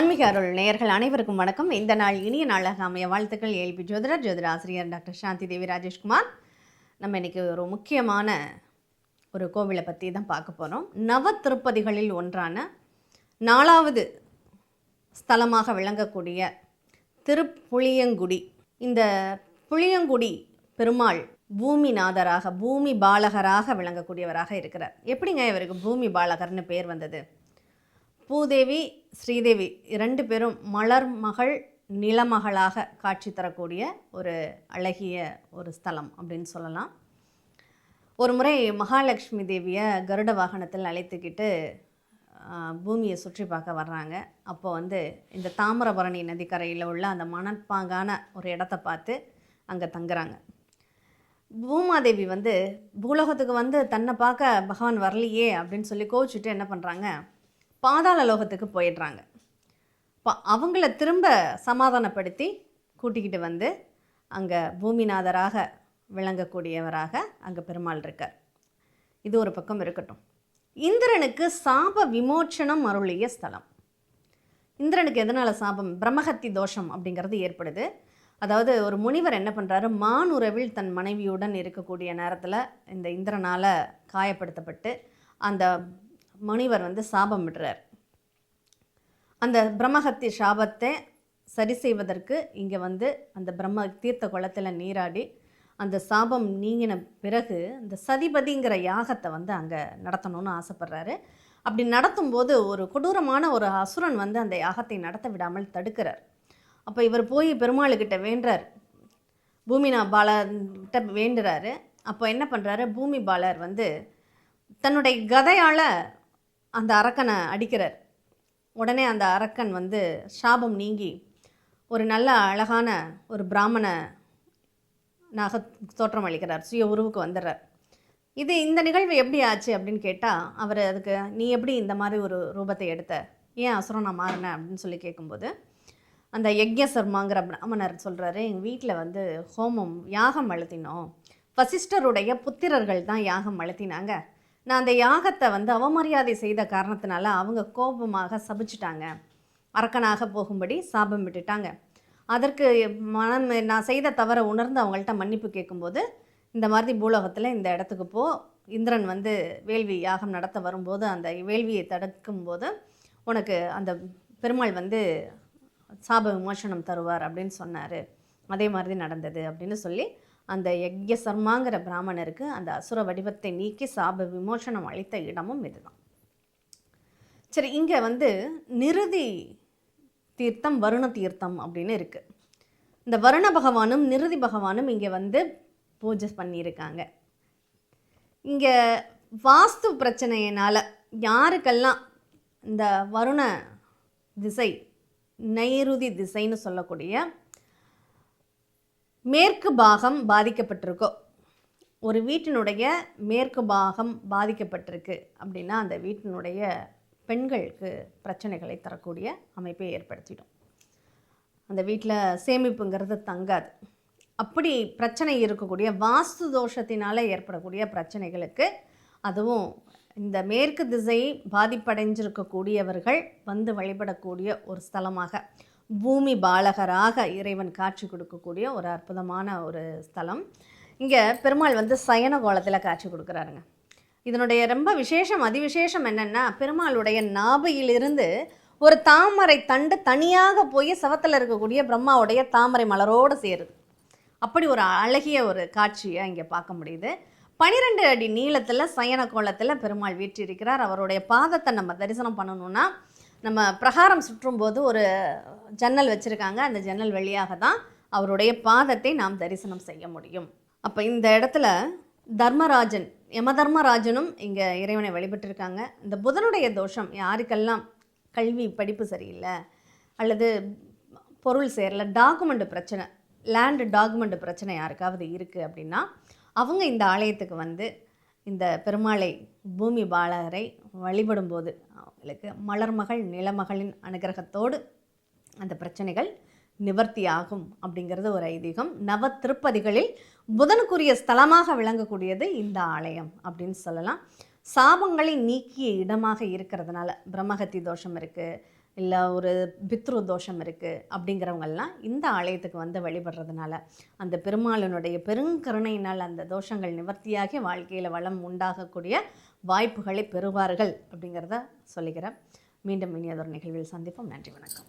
ஆன்மீக அருள் நேயர்கள் அனைவருக்கும் வணக்கம். இந்த நாள் இனிய நாளாக அமைய வாழ்த்துக்கள். ஏல்பி ஜோதிடர் ஜோதிட ஆசிரியர் டாக்டர் சாந்தி தேவி ராஜேஷ்குமார். நம்ம இன்னைக்கு ஒரு முக்கியமான ஒரு கோவிலை பற்றி தான் பார்க்க போகிறோம். நவ திருப்பதிகளில் ஒன்றான 4வது ஸ்தலமாக விளங்கக்கூடிய திருப்புளியங்குடி. இந்த புளியங்குடி பெருமாள் பூமிநாதராக பூமி பாலகராக விளங்கக்கூடியவராக இருக்கிறார். எப்படிங்க இவருக்கு பூமி பாலகர்னு பேர் வந்தது? பூதேவி ஸ்ரீதேவி 2 பேரும் மலர் மகள் நிலமகளாக காட்சி தரக்கூடிய ஒரு அழகிய ஒரு ஸ்தலம் அப்படின்னு சொல்லலாம். ஒரு முறை மகாலட்சுமி தேவியை கருட வாகனத்தில் அழைத்துக்கிட்டு பூமியை சுற்றி பார்க்க வர்றாங்க. அப்போ இந்த தாமிரபரணி நதிக்கரையில் உள்ள அந்த மணற்பாங்கான ஒரு இடத்த பார்த்து அங்கே தங்குறாங்க. பூமாதேவி பூலோகத்துக்கு தன்னை பார்க்க பகவான் வரலையே அப்படின்னு சொல்லி கோவிச்சுட்டு என்ன பண்ணுறாங்க, பாதாள லோகத்துக்கு போயிடுறாங்க. அவங்கள திரும்ப சமாதானப்படுத்தி கூட்டிக்கிட்டு அங்கே பூமிநாதராக விளங்கக்கூடியவராக அங்கே பெருமாள் இருக்கார். இது ஒரு பக்கம் இருக்கட்டும். இந்திரனுக்கு சாப விமோச்சனம் அருளிய ஸ்தலம். இந்திரனுக்கு எதனால் சாபம்? பிரம்மஹத்தி தோஷம் அப்படிங்கிறது ஏற்படுது. அதாவது ஒரு முனிவர் என்ன பண்ணுறாரு, மானுறவில் தன் மனைவியுடன் இருக்கக்கூடிய நேரத்தில் இந்த இந்திரனால் காயப்படுத்தப்பட்டு அந்த முனிவர் சாபம் விடுறார். அந்த பிரம்மஹத்தி சாபத்தை சரி செய்வதற்கு இங்கே அந்த பிரம்ம தீர்த்த குளத்தில் நீராடி அந்த சாபம் நீங்கின பிறகு இந்த சதிபதிங்கிற யாகத்தை அங்கே நடத்தணும்னு ஆசைப்படுறாரு. அப்படி நடத்தும்போது ஒரு கொடூரமான ஒரு அசுரன் அந்த யாகத்தை நடத்த விடாமல் தடுக்கிறார். அப்போ இவர் போய் பெருமாளுக்கிட்ட வேண்டுறார், பூமினா பாலர்கிட்ட வேண்டுறாரு. அப்போ என்ன பண்ணுறாரு, பூமி பாலர் தன்னுடைய கதையால் அந்த அரக்கனை அடிக்கிறார். உடனே அந்த அரக்கன் சாபம் நீங்கி ஒரு நல்ல அழகான ஒரு பிராமணனாக தோற்றம் அளிக்கிறார், சுய உருவுக்கு வந்துடுறார். இந்த நிகழ்வு எப்படி ஆச்சு அப்படின்னு கேட்டால், அவர் அதுக்கு நீ எப்படி இந்த மாதிரி ஒரு ரூபத்தை எடுத்த, ஏன் அசுரனா மாறின அப்படின்னு சொல்லி கேட்கும்போது அந்த யக்ஞசர்மாங்கிற பிராமணர் சொல்கிறாரு, எங்கள் வீட்டில் ஹோமம் யாகம் வளர்த்தினோம், வசிஷ்டருடைய புத்திரர்கள் தான் யாகம் வளர்த்தினாங்க. நான் அந்த யாகத்தை அவமரியாதை செய்த காரணத்தினால அவங்க கோபமாக சபிச்சிட்டாங்க, அரக்கனாக போகும்படி சாபம் விட்டுட்டாங்க. அதற்கு நான் செய்த தவறை உணர்ந்து அவங்கள்ட்ட மன்னிப்பு கேட்கும்போது, இந்த மாதிரி பூலோகத்தில் இந்த இடத்துக்கு போ, இந்திரன் வேள்வி யாகம் நடத்த வரும்போது அந்த வேள்வியை தடுக்கும்போது உனக்கு அந்த பெருமாள் சாப விமோசனம் தருவார் அப்படின்னு சொன்னார். அதே மாதிரி நடந்தது அப்படின்னு சொல்லி அந்த யக்ஞசர்மாங்கிற பிராமணருக்கு அந்த அசுர வடிவத்தை நீக்கி சாப விமோசனம் அளித்த இடமும் இதுதான். சரி, இங்கே நிருதி தீர்த்தம் வருண தீர்த்தம் அப்படின்னு இருக்குது. இந்த வருண பகவானும் நிருதி பகவானும் இங்கே பூஜை பண்ணியிருக்காங்க. இங்கே வாஸ்து பிரச்சனையினால் யாருக்கெல்லாம் இந்த வருண திசை நைருதி திசைன்னு சொல்லக்கூடிய மேற்கு பாகம் பாதிக்கப்பட்டிருக்கோ, ஒரு வீட்டினுடைய மேற்கு பாகம் பாதிக்கப்பட்டிருக்கு அப்படின்னா அந்த வீட்டினுடைய பெண்களுக்கு பிரச்சனைகளை தரக்கூடிய அமைப்பை ஏற்படுத்திடும். அந்த வீட்டில் சேமிப்புங்கிறது தங்காது. அப்படி பிரச்சனை இருக்கக்கூடிய வாஸ்து தோஷத்தினால் ஏற்படக்கூடிய பிரச்சனைகளுக்கு, அதுவும் இந்த மேற்கு திசை பாதிப்படைஞ்சிருக்கக்கூடியவர்கள் வழிபடக்கூடிய ஒரு ஸ்தலமாக பூமி பாலகராக இறைவன் காட்சி கொடுக்கக்கூடிய ஒரு அற்புதமான ஒரு ஸ்தலம். இங்கே பெருமாள் சயன கோலத்தில் காட்சி கொடுக்குறாருங்க. இதனுடைய ரொம்ப விசேஷம், அதிவிசேஷம் என்னென்னா, பெருமாளுடைய நாபியிலிருந்து ஒரு தாமரை தண்டு தனியாக போய் சவத்தில் இருக்கக்கூடிய பிரம்மாவுடைய தாமரை மலரோடு சேருது. அப்படி ஒரு அழகிய ஒரு காட்சியை இங்கே பார்க்க முடியுது. 12 அடி நீளத்தில் சயன கோலத்தில் பெருமாள் வீற்றிருக்கிறார். அவருடைய பாதத்தை நம்ம தரிசனம் பண்ணணுன்னா நம்ம பிரகாரம் சுற்றும்போது ஒரு ஜன்னல் வச்சுருக்காங்க. அந்த ஜன்னல் வழியாக தான் அவருடைய பாதத்தை நாம் தரிசனம் செய்ய முடியும். அப்போ இந்த இடத்துல தர்மராஜன், யமதர்மராஜனும் இங்கே இறைவனை வழிபட்டிருக்காங்க. இந்த புதனுடைய தோஷம் யாருக்கெல்லாம் கல்வி படிப்பு சரியில்லை அல்லது பொருள் சேரல, டாக்குமெண்ட் பிரச்சனை, லேண்டு டாக்குமெண்ட் பிரச்சனை யாருக்காவது இருக்குது அப்படின்னா அவங்க இந்த ஆலயத்துக்கு இந்த பெருமாளை பூமி பாலகரை வழிபடும்போது அவங்களுக்கு மலர்மகள் நிலமகளின் அனுகிரகத்தோடு அந்த பிரச்சனைகள் நிவர்த்தி ஆகும் அப்படிங்கிறது ஒரு ஐதீகம். நவ திருப்பதிகளில் புதனுக்குரிய ஸ்தலமாக விளங்கக்கூடியது இந்த ஆலயம் அப்படின்னு சொல்லலாம். சாபங்களை நீக்கிய இடமாக இருக்கிறதுனால பிரம்மஹத்தி தோஷம் இருக்குது, இல்லை ஒரு பித்ரு தோஷம் இருக்குது அப்படிங்கிறவங்கெல்லாம் இந்த ஆலயத்துக்கு வந்து வழிபடுறதுனால அந்த பெருமாளனுடைய பெருங்கருணையினால் அந்த தோஷங்கள் நிவர்த்தியாகி வாழ்க்கையில் வளம் உண்டாகக்கூடிய வாய்ப்புகளை பெறுவார்கள் அப்படிங்கிறத சொல்லிக்கிறேன். மீண்டும் இனியதொரு நிகழ்வில் சந்திப்போம். நன்றி, வணக்கம்.